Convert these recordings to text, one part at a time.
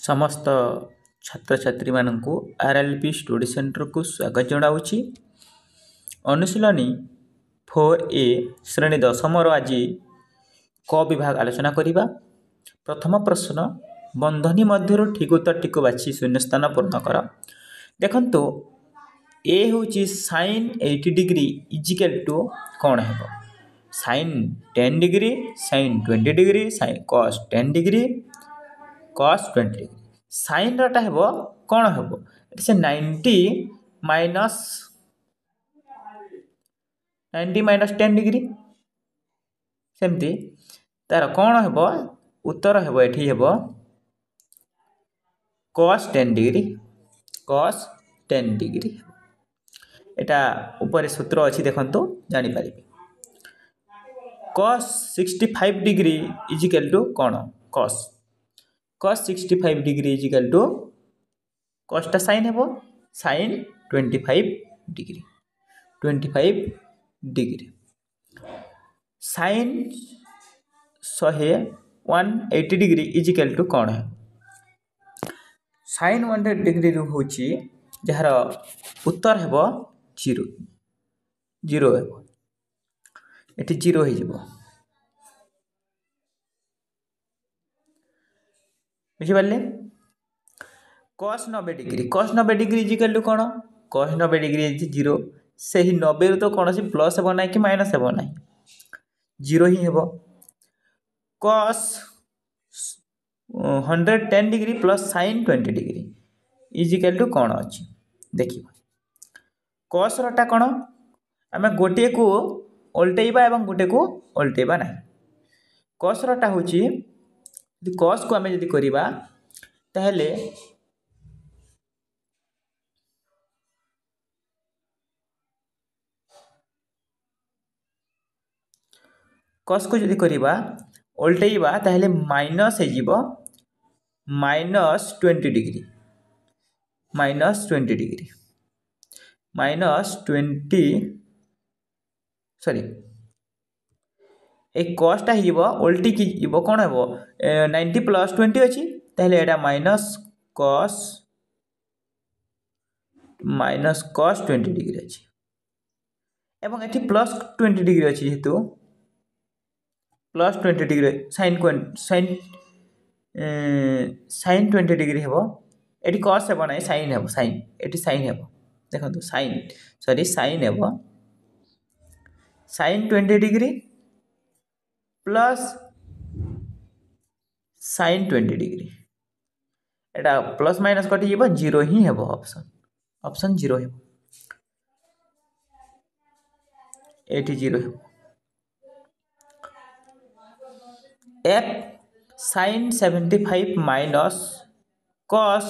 समस्त छात्र छात्री मानू आरएलपी स्टडी सेंटर को स्वागत जनाऊँगी। अनुशीलनी 4A श्रेणी 10 आज क विभाग आलोचना करिबा। प्रथम प्रश्न बंधनी मध्य ठीक उत्तर को बाछी शून्य स्थान पूर्ण कर। देखंतु ए होची sin 80 डिग्री इजिकल टू कौन है? sin 10 degree, sin 20 degree, sin cos 10 degree, cos 20 degree. sin रटा हेबो कौन हेबो? से 90 माइनस 10 डिग्री। सेमती तार कौन हेबो? उत्तर हेबो एठी हेबो cos 10 डिग्री, cos 10 डिग्री। एटा ऊपर सूत्र अछि देखंतु जानि पारिबे। cos 65 डिग्री इजिकल टू कौन? cos 65 degree equal to cos टा sin हेबो sin 25 degree. sin 180 degree equal to कौन है? sin 180 डिग्री होची जहार उत्तर हेबो 0 हेबो। एठी 0 हे जिवो। बुझी पाले? cos 90 डिग्री इजिकल टू कौन? cos 90 degree is 0। सही 90 तो कौन सी प्लस हेबो ना कि माइनस हेबो ना? 0 ही हेबो। cos 110 degree plus sin 20 degree equal to कौन अछि? देखिबा। cos रटा कौन? आमे गोटे को उल्टेइबा एवं गोटे को उल्टेइबा नाही। cos रटा होची यदि cos को आमे यदि करिबा ताहेले cos को यदि करिबा उल्टेइबा ताहेले माइनस हे जिवो -20 डिग्री। सॉरी एक cos टा हिबो उल्टी की हिबो कोन हेबो 90 प्लस 20 अछि ताहेले एटा -cos 20 डिग्री अछि एवं एठी +20 डिग्री अछि हेतु +20 डिग्री sin 20 डिग्री हेबो। एठी cos हेबो नै sin हेबो एठी sin हेबो। देखंतु sin हेबो sin 20 degree plus sin 20 degree. एटा प्लस माइनस कटि जिवो 0 ही हेबो। ऑप्शन 0 हेबो। एठी 0 हेबो। f sin 75 माइनस cos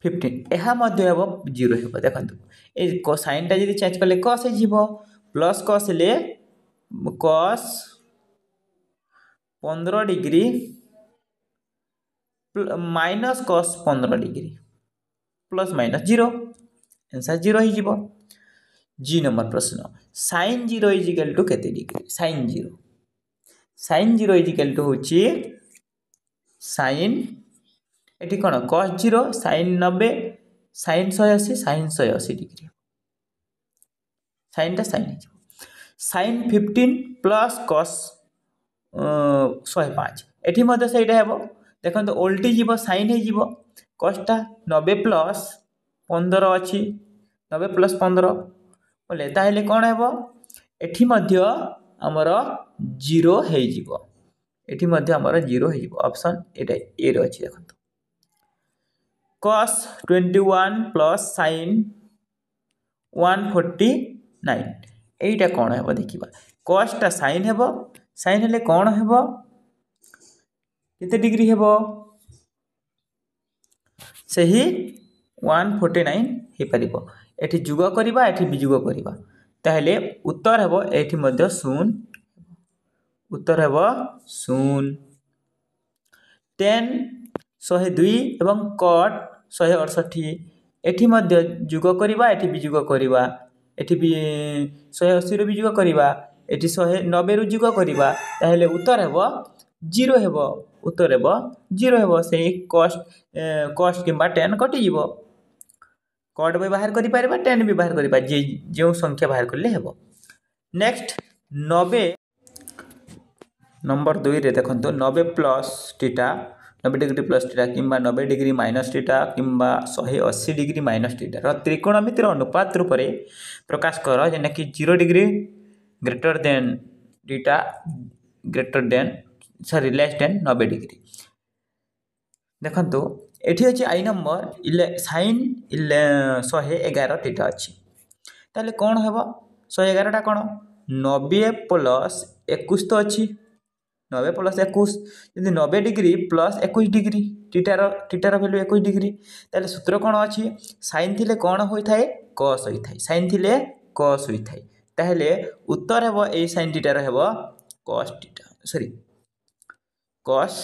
15 एहा मध्य हेबो 0 हेबो। देखंतु ए sin टा जदि चेंज करले cos हे जिवो प्लस cos ले cos 15 degree minus cos 15 degree plus minus 0 answer 0 ही जिवो। जी नंबर प्रश्न sin 0 इजिकल टू केते डिग्री? sin 0 इजिकल टू होची sin एठी कोन cos 0 sin 90 sin 180 sin 180 degree. sin टा sin हे जिवो sin 15 प्लस cos 105 एठी मते सेटा हेबो। देखंतु उल्टी जिवो sin हे जिवो cos टा 90 प्लस 15 अछि 90 प्लस 15 बोले ताहेले कोन हेबो? एठी मध्य हमर 0 हे जिवो। एठी मध्य हमर 0 हे जिवो। ऑप्शन एटा ए रो अछि। देखंतु cos 21 प्लस sin 149 एटा कोन हेबो देखिबा। cos टा sin हेबो sin हेले कोन हेबो? केते डिग्री हेबो? सही 149 हे परिबो। एठी जुग करिबा एठी बिजुग करिबा ताहेले उत्तर हेबो एठी मध्य 0 उत्तर हेबो 0। 10 102 एवं cot 168 एठी मध्य जुग करिबा एठी बिजुग करिबा एठी भी 180 रो बिजुग करिबा एठी 190 रो जुग करिबा ताहेले उत्तर हेबो जीरो हेब उत्तर हेब जीरो हेब से कॉस्ट किंबा 10 कटिଯିବ कट भी बाहर कर 10 भी बाहर कर जो संख्या बाहर कले हेब नेक्स्ट 90 नंबर 2 रे देखो 90 plus theta 90 degree plus theta किंबा 90 डिग्री माइनस टीटा किंबा 180 डिग्री माइनस टीटा त्रिकोणमितिर अनुपात रूप में प्रकाश कर जेना कि 0 degree greater than theta greater than sorry less than 90 degree देखो एठी अछि आई नंबर साइन 111 टीटा अछि ताले कोन हेबो 111 टा कोन 90 प्लस 21 तो अछि 90 प्लस 21 यदि 90 डिग्री प्लस 21 डिग्री टीटार वैल्यू 21 डिग्री ताले सूत्र कोन अछि साइन थिले कोन होई थाए cos होई थाए साइन थिले cos होई थाए ताले उत्तर हेबो ए साइन टीटार हेबो cos theta sorry cos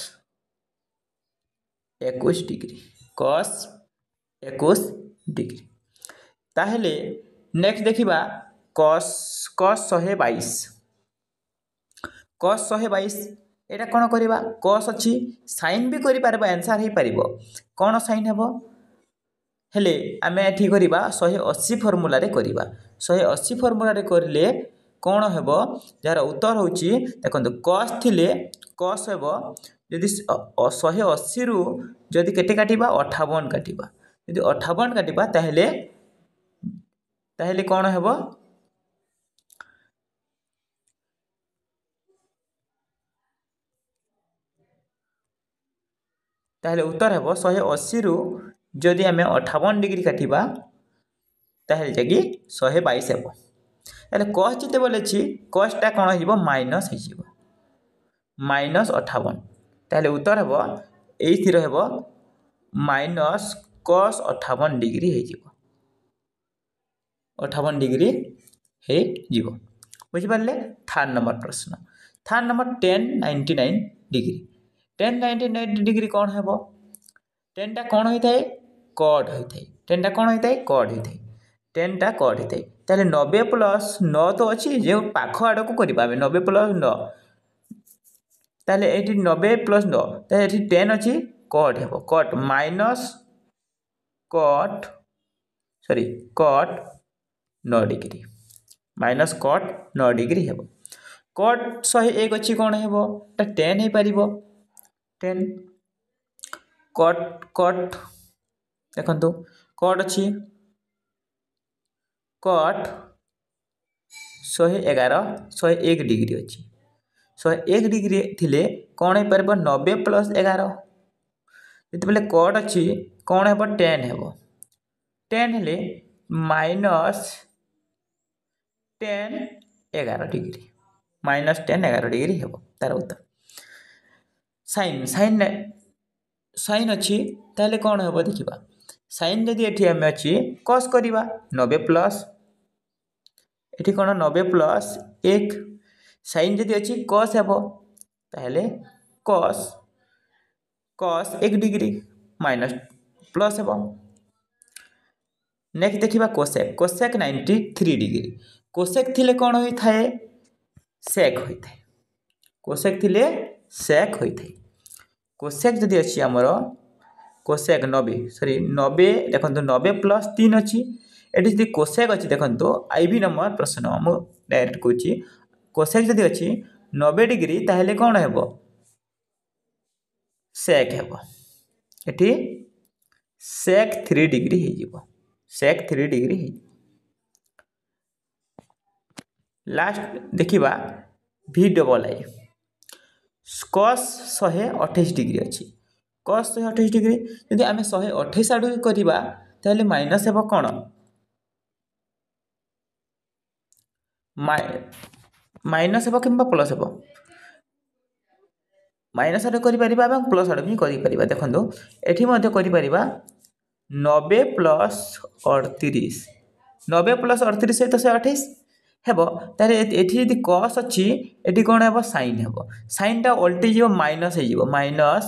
21 degree cos 21 degree ताहले नेक्स्ट देखिबा cos 122 cos 122 एटा कोन करिबा cos अछि sin भी करि परबा आंसर हे परिबो कोन sin हेबो हेले आमे एठी करिबा 180 फार्मूला रे करिबा 180 फार्मूला रे करले कोन हेबो जार उत्तर होची देखंतु cos थिले cos हेबो यदि 180 रु जदि केटे काटिबा 58 काटिबा यदि 58 काटिबा ताहले कोन हेबो ताहले उत्तर हेबो 180 रु जदि हमें 58 डिग्री काटिबा ताहले जगी 122 हेबो ताहले cos जिते बोले छी cos टा कोन हिबो माइनस हे जिवो माइनस 58 ताहले उत्तर हेबो एई थिरो हेबो माइनस cos 58 डिग्री हे जिवो 58 डिग्री हे जिवो बुझि पारले थर्ड नंबर प्रश्न थर्ड नंबर 1099 डिग्री 1099 डिग्री कोन हेबो 10 टा कोन होई थाए कॉड होई थाए 10 टा कोन होई थाए कॉड होई थाए 10 टा कॉड होई थाए ताले 90 प्लस 9 तो अछि जे पाखो आडो को करि पाबे 90 प्लस 9 ताले एठी 90 प्लस 9 ताले एठी 10 अछि कॉट हेबो cot minus cot 9 degree minus cot 9 degree हेबो कॉट 101 अछि कोन हेबो ता 10 हे परिबो 10 कॉट देखंतु कॉट अछि कॉट 101 डिग्री अछि 101 डिग्री थिले कोन हे परबो 90 प्लस 11 जति बेले कॉट अछि कोन हेबो 10 हेबो 10 हेले माइनस 10 11 डिग्री माइनस 10 11 डिग्री हेबो तार उत्तर साइन अछि ताले कोन हेबो देखिबा साइन जदि एठी हम अछि cos करिबा 90 प्लस एठी कोन 90 प्लस 1 साइन जदि अछि cos हेबो ताले cos 1 डिग्री माइनस प्लस हेबो नेक्स्ट देखिबा कोसेक 93 डिग्री कोसेक थिले कोन होई थाए सेक होई थाए कोसेक थिले सेक होई थाए कोसेक जदि अछि हमरो कोसेक 90 देखंतु 90 प्लस 3 अछि एठी जदि कोसेक अछि देखंतु आईबी नंबर प्रश्न हम डायरेक्ट कोची कोसेक जदि अछि 90 डिग्री ताहले कोन हेबो सेक हेबो एठी सेक 3 डिग्री हे जिवो सेक 3 डिग्री हे लास्ट देखिबा v डबल आई cos 128 डिग्री अछि cos 128 डिग्री यदि आमे 128 आडू करिबा ताले माइनस हेबो कोन माइनस हेबो किंबा प्लस हेबो माइनस आडू करि परिबा एवं प्लस आडू भी करि परिबा देखंतु एठी मध्ये करि परिबा 90 प्लस 38 90 प्लस 38 सहित 128 हेबो तारे एठी यदि cos अछि एठी कोन हेबो sin हेबो sin टा उल्टी जिवो माइनस हे जिवो माइनस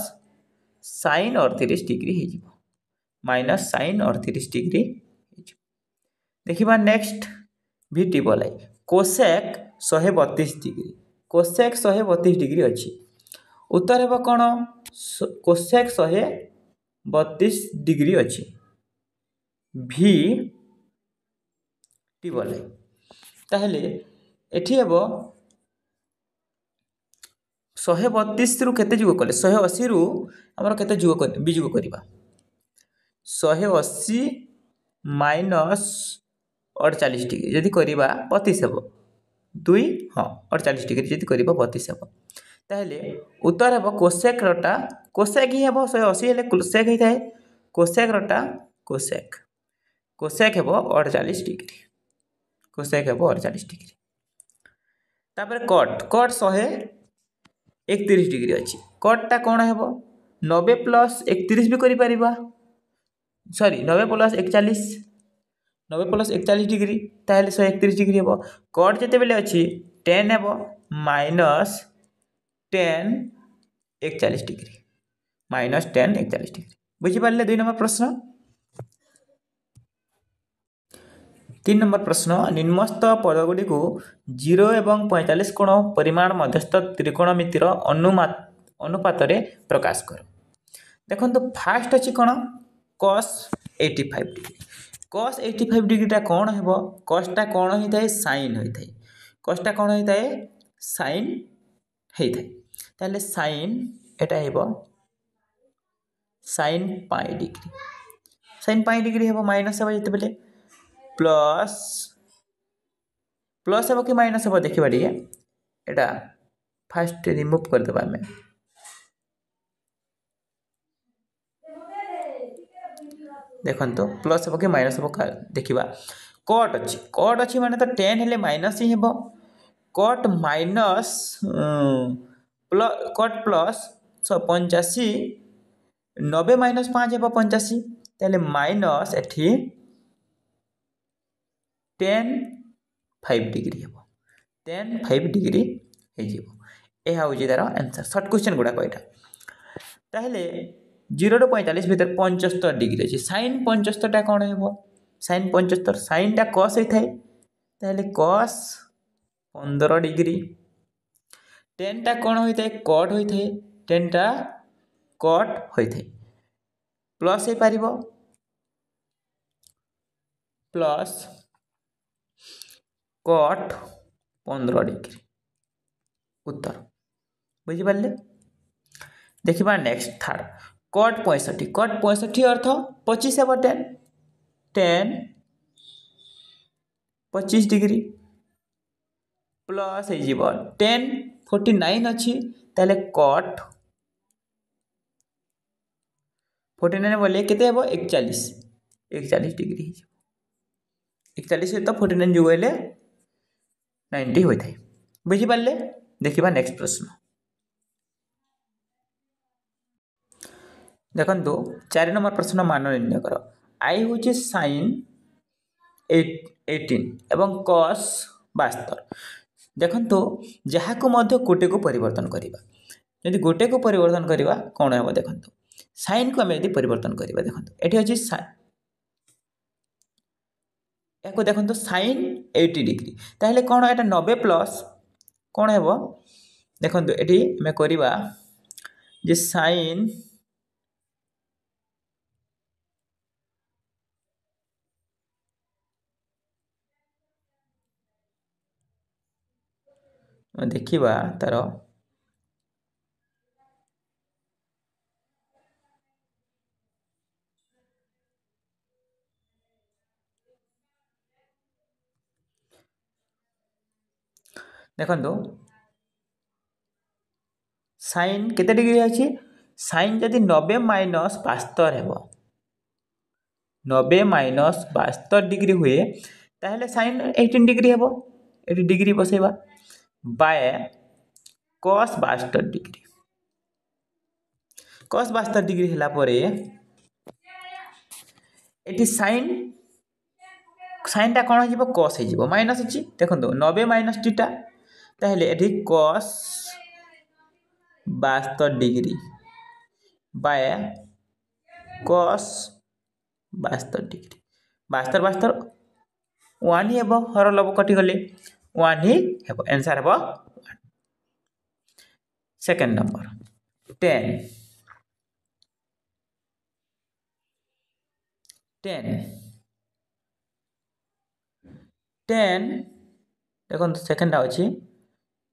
sin 38 डिग्री हे जिवो माइनस sin 38 डिग्री देखिबा नेक्स्ट v डबल आई कोसेक 132 डिग्री कोसेक 132 डिग्री अछि उत्तर हे कौन कोसेक 132 डिग्री अच्छी भि टी बोले ताहले एठी हेबो 132 रु केते जुग कले 180 रु हमर केते जुग कर बिजुग करबा 180 माइनस 48 डिग्री जदि करबा 32 हेबो 2 हां 48 डिग्री जदि करबा 32 हेबो ताहले उत्तर हेबो कोसेक रटा कोसेक ही हेबो 180 हेले कोसेक ही थाए कोसेक रटा कोसेक कोसेक हेबो 48 डिग्री कोसेक हेबो 48 डिग्री तापर कट कट 131 डिग्री अच्छी कटटा कौन हेबो 90 प्लस 31 भी करि परिबा सॉरी 90 प्लस 41 90 प्लस 41 डिग्री ताहले 131 डिग्री हेबो कट जते बेले अछि 10 हेबो माइनस 10 41 डिग्री माइनस 10 41 डिग्री बुझी पारले 2 नंबर प्रश्न 3 नंबर प्रश्न निम्नस्थ पदगुड़ी को 0 एवं 45 कोण परिमाण मध्यस्थ त्रिकोणमितिर अनुपात प्रकाश कर देखो तो फास्ट अच्छी कौन cos 85 डिग्री cos 85 डिग्रीटा कौन हेबो cosटा कौन होता है sin होता है cosटा कौन होता है sin होता है ताले sin एटा हेबो sin पाई डिग्री हेबो माइनस हेबो जते बेले प्लस प्लस हेबो कि माइनस हेबो देखिबा टिके एटा फास्ट रिमूव कर देबा हमें देखंतो प्लस हेबो कि माइनस हेबो देखिबा कट अछि माने तो 10 हेले माइनस ही हेबो cut minus cut plus 85 90 minus 5 हेबो 85 ताले माइनस एठी 10 5 डिग्री हेबो 10 5 डिग्री हे जीवो ए हाउ जे तार आंसर शॉर्ट क्वेश्चन गुडा कोइटा ताहले 0 टू 45 भीतर 75 डिग्री अछि sin 75 टा कोन हेबो sin 75 sin टा cos हे थाए ताहले cos 15 डिग्री 10 टा कोन होई थाए cot होई थाए 10 टा cot होई थाए प्लस हे पारिबो प्लस cot 15 डिग्री उत्तर बुझी पारले देखिबा नेक्स्ट थर्ड cot 65 अर्थ 25 हेबो 10 25 डिग्री प्लस हे जीवो 10 49 अछि ताले cot 49 बोले केते हेबो 41 डिग्री हे जीवो 41 से तो 49 जुग हेले 90 होई थाए बुझी पारले देखिबा नेक्स्ट प्रश्न देखंतु 4 नंबर प्रश्न मान निर्णय करो आई होची sin 18 एवं cos 72 देखंतु जहा को मध्य कोटे को परिवर्तन करिबा यदि गोटे को परिवर्तन करिबा कोन हेबो देखंतु sin को हम यदि परिवर्तन करिबा देखंतु एठी होची एको देखंतु sin 80 डिग्री ताहले कोन एटा 90 प्लस कोन हेबो देखंतु एठी हम करिबा जे sin देखिबा तारो देखंतु sin केते डिग्री अछि sin जदि 90 माइनस 72 हेबो 90 माइनस 72 डिग्री हुए ताहले sin 18 डिग्री हेबो एटी डिग्री बसेबा by cos 72 degree cos 72 degree हला परे एटी sin टा कोन हो जिवो cos हे जिवो माइनस अछि देखंतु 90 माइनस थीटा ताहले eighty cos 72 degree by cos 72 degree 72 1 ही हेबो हर लब कटि गले 1 ही हेबो आंसर हेबो 1 सेकंड नंबर 10 देखो सेकेंडा अच्छी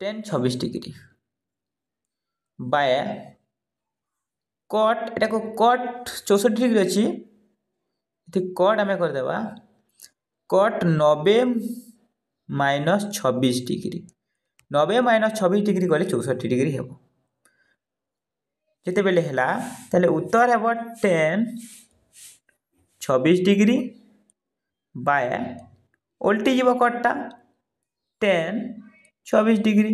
10 26 डिग्री बाय कट एटा को कट 64 डिग्री अच्छी कट आम करदेवा cut 90 minus 26 degree 90 minus 26 degree गले 64 डिग्री हे जिते बेले है ताले उत्तर है 10 26 डिग्री बाय उल्टी जीव कटटा 10 26 डिग्री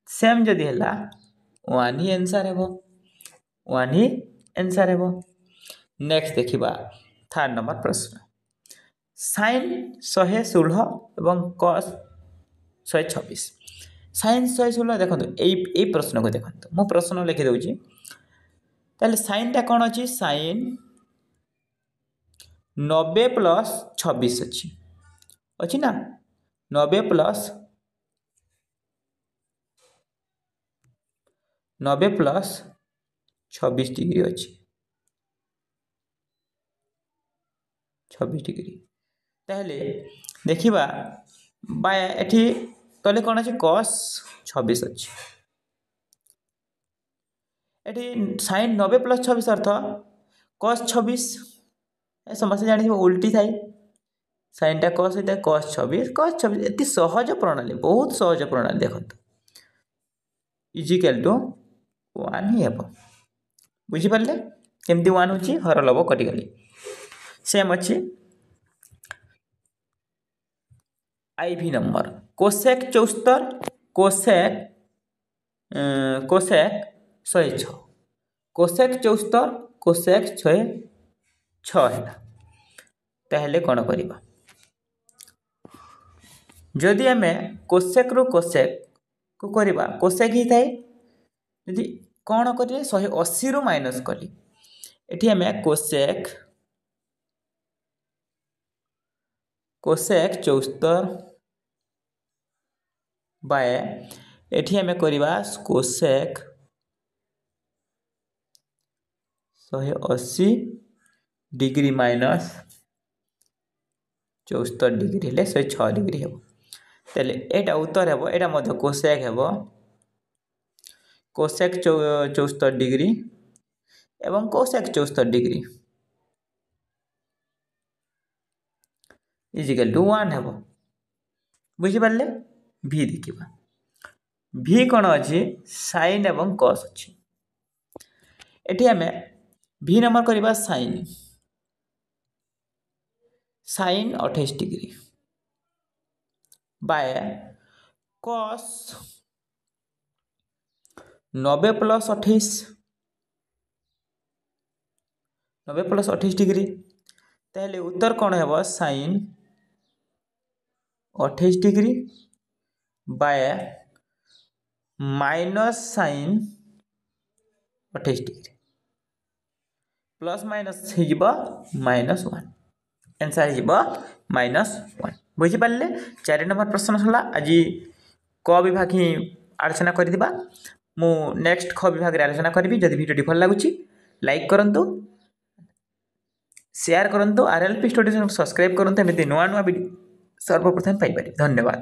सेम जदि है 1 ही आंसर है 1 ही आंसर है। नेक्स्ट देखिबा थर्ड नंबर प्रश्न साइन 116 एवं कस 126 साइन 116 देखो यही प्रश्न को देखो मु प्रश्न लिखि दूची ताले साइन टा कौन अच्छी साइन 90 प्लस 26 अच्छी ना 90 प्लस 26 डिग्री अच्छी 26 डिग्री ताहले देखिबा बाय एठी तले कौन अच्छी कस 26 अच्छी एठी साइन 90 प्लस 26 अर्थ कस 26 समस्त जानी उल्टी थाई साइन टा कस होता है कस 26 एति सहज प्रणाली बहुत सहज प्रणाली देखो इजिकल टू 1 ही हे बुझिपारे केमती 1 होची हर लव कटिगली सेम अच्छी आईवी number cosec 74 cosec 106 cosec 74 cosec 106 है ताहले कौन करिबा जदि आम कोसेक रु कोसेक को करिबा कोसेक ही थाए यदि कौन करिए 180 रु माइनस कली एठी आम कोसेक 74 बाय एठी आम करिबा कोसेक 180 डिग्री माइनस 74 डिग्री हेले 106 डिग्री हे तेले एटा उत्तर हे एटा मध्य कोसेक हे कोसेक 74 डिग्री एवं कोसेक 74 डिग्री इजिकल टू 1 हे बुझिपारे भी देखिबा भी कौन अच्छी साइन एवं कस अच्छी एठी आम भी नंबर करवा sine sine 28 degree by cos 90 plus 28 degree ताहले उत्तर कौन है sine 28 degree by minus sine 28 degree plus minus minus 1 answer -1 बुझिपारे 4 नंबर प्रश्न सला आज क विभाग ही आलोचना करदिबा मु नेक्स्ट ख विभाग रे आलोचना करबी जदि वीडियो भल लागुची लाइक करंतु शेयर करंतु आरएलपी स्टडी चैनल सब्सक्राइब करंतु एमिति नुआ नुआ वीडियो सर्वप्रथम पाई पारे। धन्यवाद।